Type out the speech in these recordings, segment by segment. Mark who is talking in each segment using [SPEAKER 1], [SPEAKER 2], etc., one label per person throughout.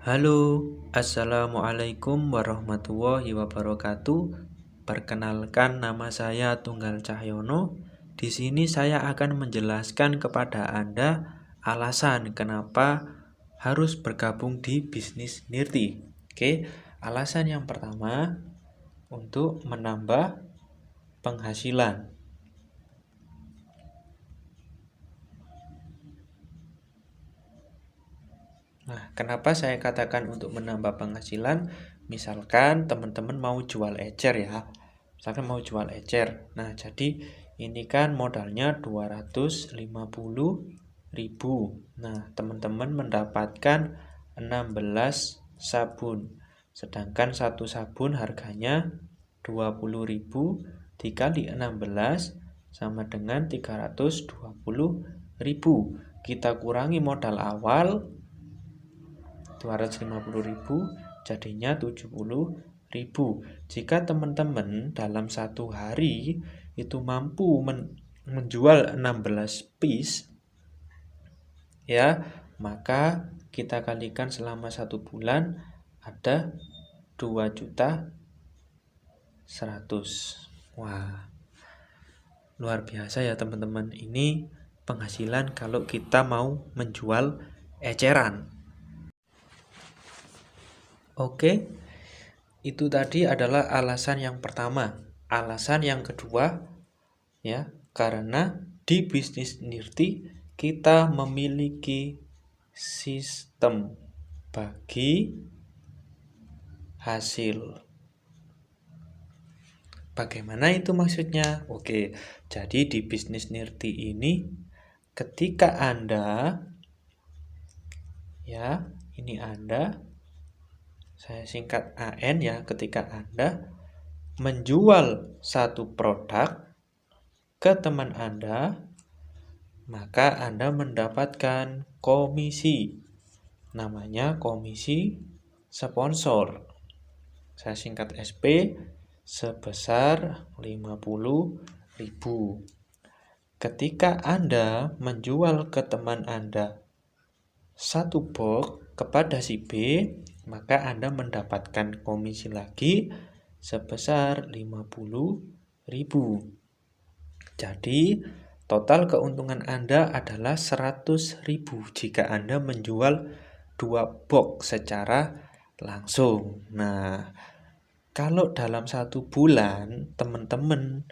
[SPEAKER 1] Halo, Assalamualaikum warahmatullahi wabarakatuh. Perkenalkan, nama saya Tunggal Cahyono. Di sini saya akan menjelaskan kepada Anda alasan kenapa harus bergabung di bisnis Nirti. Oke, alasan yang pertama untuk menambah penghasilan. Nah, kenapa saya katakan untuk menambah penghasilan? Misalkan teman-teman mau jual ecer ya. Misalkan mau jual ecer. Nah, jadi ini kan modalnya 250.000. Nah, teman-teman mendapatkan 16 sabun. Sedangkan satu sabun harganya 20.000 dikali 16 sama dengan 320.000. Kita kurangi modal awal 250.000 jadinya 70.000. Jika teman-teman dalam satu hari itu mampu menjual 16 piece ya, maka kita kalikan selama 1 bulan ada 2.100.000. Wah, luar biasa ya teman-teman. Ini penghasilan kalau kita mau menjual eceran. Oke, itu tadi adalah alasan yang pertama. Alasan yang kedua, ya, karena di bisnis Nirti kita memiliki sistem bagi hasil. Bagaimana itu maksudnya? Oke, jadi di bisnis Nirti ini ketika Anda, ya, ini Anda, saya singkat AN ya, ketika Anda menjual satu produk ke teman Anda, maka Anda mendapatkan komisi. Namanya komisi sponsor. Saya singkat SP sebesar 50.000. Ketika Anda menjual ke teman Anda satu box kepada si B, maka Anda mendapatkan komisi lagi sebesar 50.000. Jadi total keuntungan Anda adalah 100.000 jika Anda menjual 2 box secara langsung. Nah, kalau dalam 1 bulan teman-teman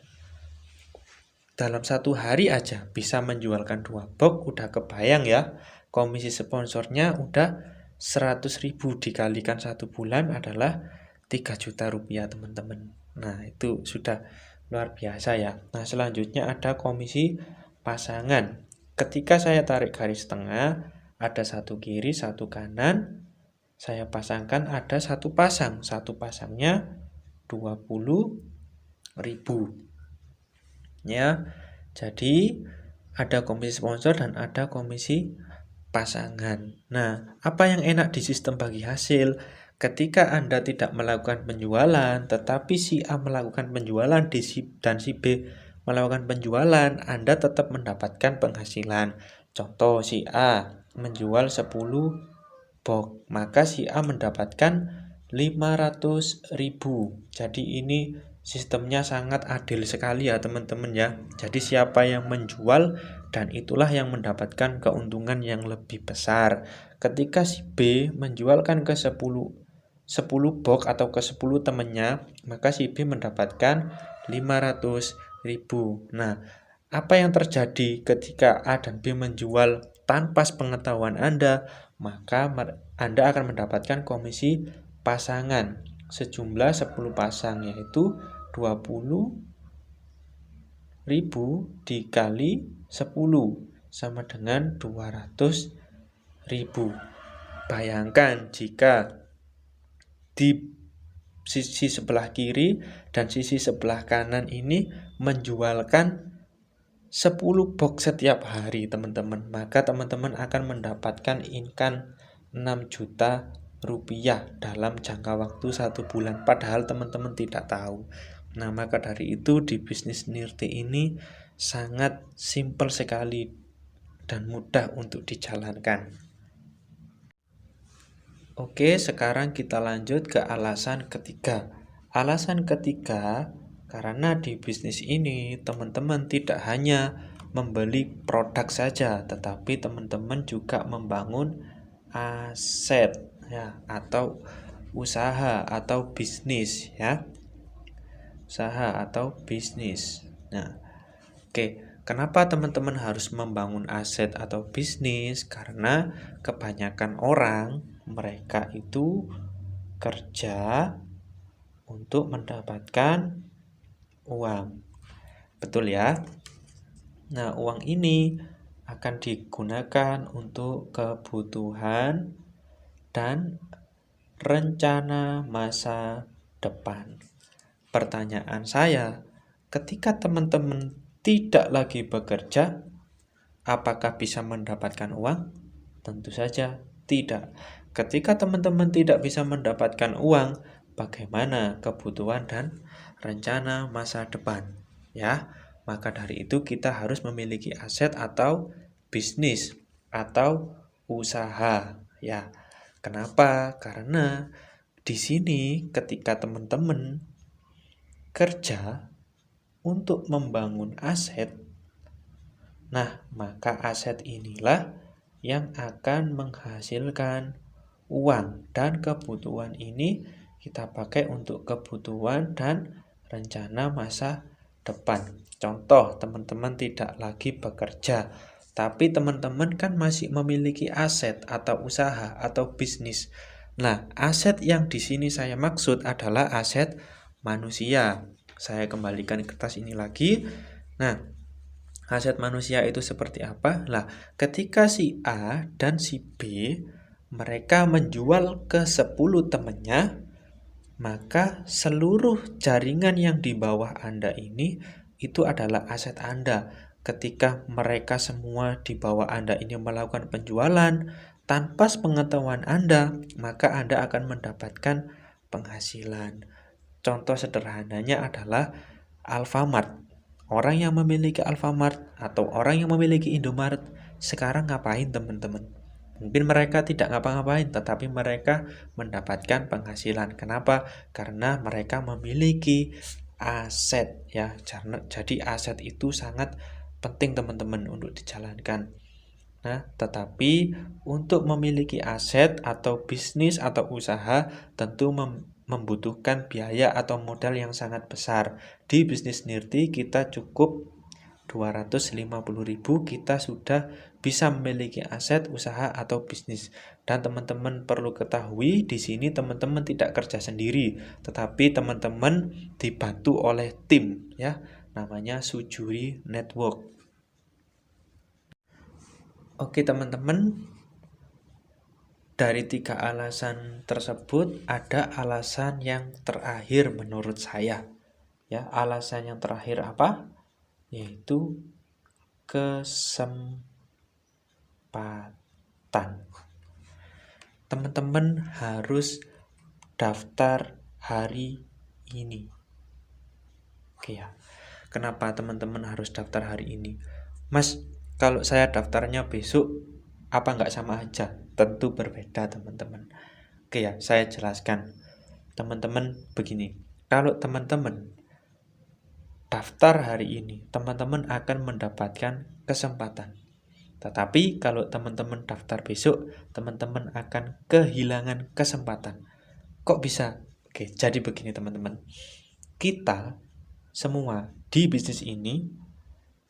[SPEAKER 1] dalam 1 hari aja bisa menjualkan 2 box, udah kebayang ya, komisi sponsornya udah 100.000 dikalikan 1 bulan adalah 3 juta rupiah teman-teman. Nah, itu sudah luar biasa ya. Nah, selanjutnya ada komisi pasangan. Ketika saya tarik garis tengah, ada satu kiri, satu kanan, saya pasangkan ada satu pasang. Satu pasangnya 20.000. Ya, jadi ada komisi sponsor dan ada komisi pasangan. Nah, apa yang enak di sistem bagi hasil? Ketika Anda tidak melakukan penjualan, tetapi si A melakukan penjualan dan si B melakukan penjualan, Anda tetap mendapatkan penghasilan. Contoh, si A menjual 10 box, maka si A mendapatkan 500.000. Jadi ini sistemnya sangat adil sekali ya teman-teman ya. Jadi siapa yang menjual dan itulah yang mendapatkan keuntungan yang lebih besar. Ketika si B menjualkan ke 10 box atau ke 10 temannya, maka si B mendapatkan 500.000. Nah, apa yang terjadi ketika A dan B menjual tanpa pengetahuan Anda? Maka Anda akan mendapatkan komisi pasangan sejumlah 10 pasang, yaitu 20.000 dikali 10 sama dengan 200.000. Bayangkan jika di sisi sebelah kiri dan sisi sebelah kanan ini menjualkan 10 box setiap hari teman-teman, maka teman-teman akan mendapatkan income 6 juta rupiah dalam jangka waktu 1 bulan, padahal teman-teman tidak tahu. Nah, maka dari itu di bisnis Nirti ini sangat simpel sekali dan mudah untuk dijalankan. Oke, sekarang kita lanjut ke alasan ketiga. Alasan ketiga, karena di bisnis ini teman-teman tidak hanya membeli produk saja, tetapi teman-teman juga membangun aset ya, atau usaha atau bisnis ya. Usaha atau bisnis. Nah, oke, kenapa teman-teman harus membangun aset atau bisnis? Karena kebanyakan orang mereka itu kerja untuk mendapatkan uang. Betul ya? Nah, uang ini akan digunakan untuk kebutuhan dan rencana masa depan. Pertanyaan saya, ketika teman-teman tidak lagi bekerja, apakah bisa mendapatkan uang? Tentu saja tidak. Ketika teman-teman tidak bisa mendapatkan uang, bagaimana kebutuhan dan rencana masa depan? Ya, maka dari itu kita harus memiliki aset atau bisnis atau usaha. Ya, kenapa? Karena di sini ketika teman-teman kerja untuk membangun aset, nah maka aset inilah yang akan menghasilkan uang, dan kebutuhan ini kita pakai untuk kebutuhan dan rencana masa depan. Contoh, teman-teman tidak lagi bekerja, tapi teman-teman kan masih memiliki aset atau usaha atau bisnis. Nah, aset yang di sini saya maksud adalah aset manusia. Saya kembalikan kertas ini lagi. Nah, aset manusia itu seperti apa? Nah, ketika si A dan si B mereka menjual ke 10 temannya, maka seluruh jaringan yang di bawah Anda ini itu adalah aset Anda. Ketika mereka semua di bawah Anda ini melakukan penjualan tanpa pengetahuan Anda, maka Anda akan mendapatkan penghasilan. Contoh sederhananya adalah Alfamart. Orang yang memiliki Alfamart atau orang yang memiliki Indomaret sekarang ngapain teman-teman? Mungkin mereka tidak ngapa-ngapain, tetapi mereka mendapatkan penghasilan. Kenapa? Karena mereka memiliki aset ya. Jadi aset itu sangat penting teman-teman untuk dijalankan. Nah, tetapi untuk memiliki aset atau bisnis atau usaha tentu membutuhkan biaya atau modal yang sangat besar. Di bisnis Nirti kita cukup 250.000 kita sudah bisa memiliki aset usaha atau bisnis. Dan teman-teman perlu ketahui di sini teman-teman tidak kerja sendiri, tetapi teman-teman dibantu oleh tim ya, namanya Sujuri Network. Oke teman-teman, dari 3 alasan tersebut ada alasan yang terakhir menurut saya. Ya, alasan yang terakhir apa? Yaitu kesempatan. Teman-teman harus daftar hari ini. Oke ya. Kenapa teman-teman harus daftar hari ini? Mas, kalau saya daftarnya besok, apa nggak sama aja? Tentu berbeda teman-teman. Oke ya, saya jelaskan. Teman-teman begini, kalau teman-teman daftar hari ini, teman-teman akan mendapatkan kesempatan. Tetapi kalau teman-teman daftar besok, teman-teman akan kehilangan kesempatan. Kok bisa? Oke, jadi begini teman-teman. Kita semua di bisnis ini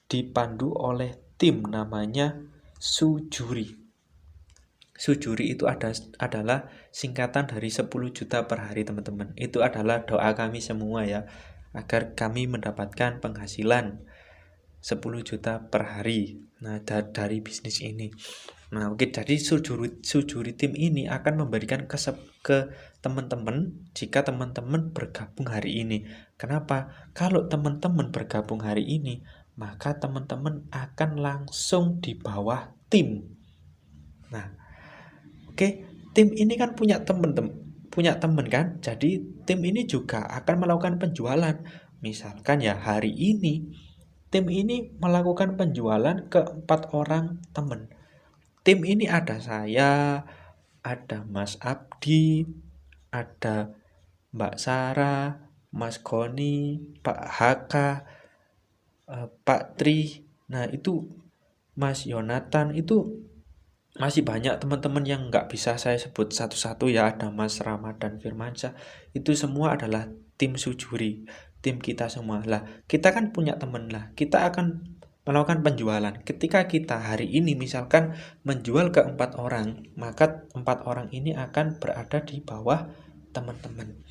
[SPEAKER 1] dipandu oleh tim namanya Sujuri. Sujuri itu adalah singkatan dari 10 juta per hari teman-teman. Itu adalah doa kami semua ya, agar kami mendapatkan penghasilan 10 juta per hari. Nah, dari bisnis ini. Nah, oke, jadi Sujuri tim ini akan memberikan ke teman-teman jika teman-teman bergabung hari ini. Kenapa? Kalau teman-teman bergabung hari ini, maka teman-teman akan langsung di bawah tim. Nah, oke, tim ini kan punya teman kan, jadi tim ini juga akan melakukan penjualan. Misalkan ya hari ini tim ini melakukan penjualan ke 4 orang teman. Tim ini ada saya, ada Mas Abdi, ada Mbak Sarah, Mas Goni, Pak Haka, Pak Tri. Nah, itu Mas Yonatan, itu masih banyak teman-teman yang nggak bisa saya sebut satu-satu ya. Ada Mas Ramadan Firmansyah. Itu semua adalah tim Sujuri, tim kita semua. Lah, kita kan punya teman lah. Kita akan melakukan penjualan. Ketika kita hari ini misalkan menjual ke 4 orang, maka 4 orang ini akan berada di bawah teman-teman.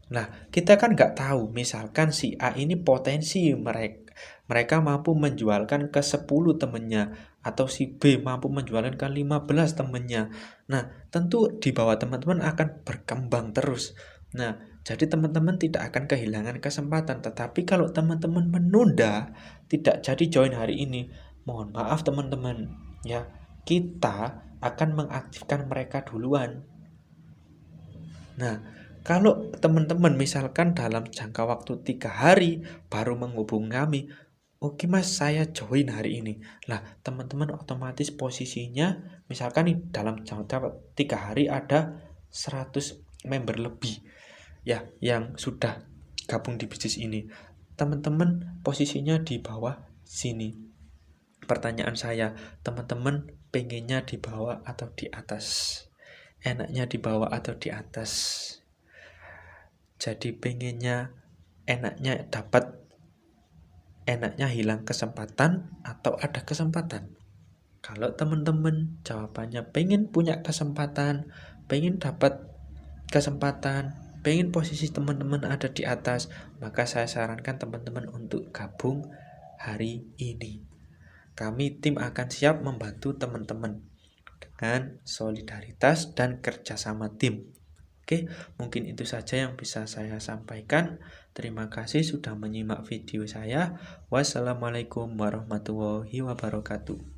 [SPEAKER 1] Nah, kita kan nggak tahu, misalkan si A ini potensi mereka mampu menjualkan ke 10 temennya, atau si B mampu menjualkan ke 15 temennya. Nah, tentu di bawah teman-teman akan berkembang terus. Nah, jadi teman-teman tidak akan kehilangan kesempatan. Tetapi kalau teman-teman menunda, tidak jadi join hari ini, mohon maaf teman-teman, ya, kita akan mengaktifkan mereka duluan. Nah, kalau teman-teman misalkan dalam jangka waktu 3 hari baru menghubungi kami, oke Mas, saya join hari ini. Nah, teman-teman otomatis posisinya, misalkan nih dalam jangka 3 hari ada 100 member lebih ya yang sudah gabung di bisnis ini. Teman-teman posisinya di bawah sini. Pertanyaan saya, teman-teman pengennya di bawah atau di atas? Enaknya di bawah atau di atas? Jadi pengennya enaknya dapat, enaknya hilang kesempatan atau ada kesempatan? Kalau teman-teman jawabannya pengen punya kesempatan, pengen dapat kesempatan, pengen posisi teman-teman ada di atas, maka saya sarankan teman-teman untuk gabung hari ini. Kami tim akan siap membantu teman-teman dengan solidaritas dan kerjasama tim. Oke, mungkin itu saja yang bisa saya sampaikan. Terima kasih sudah menyimak video saya. Wassalamualaikum warahmatullahi wabarakatuh.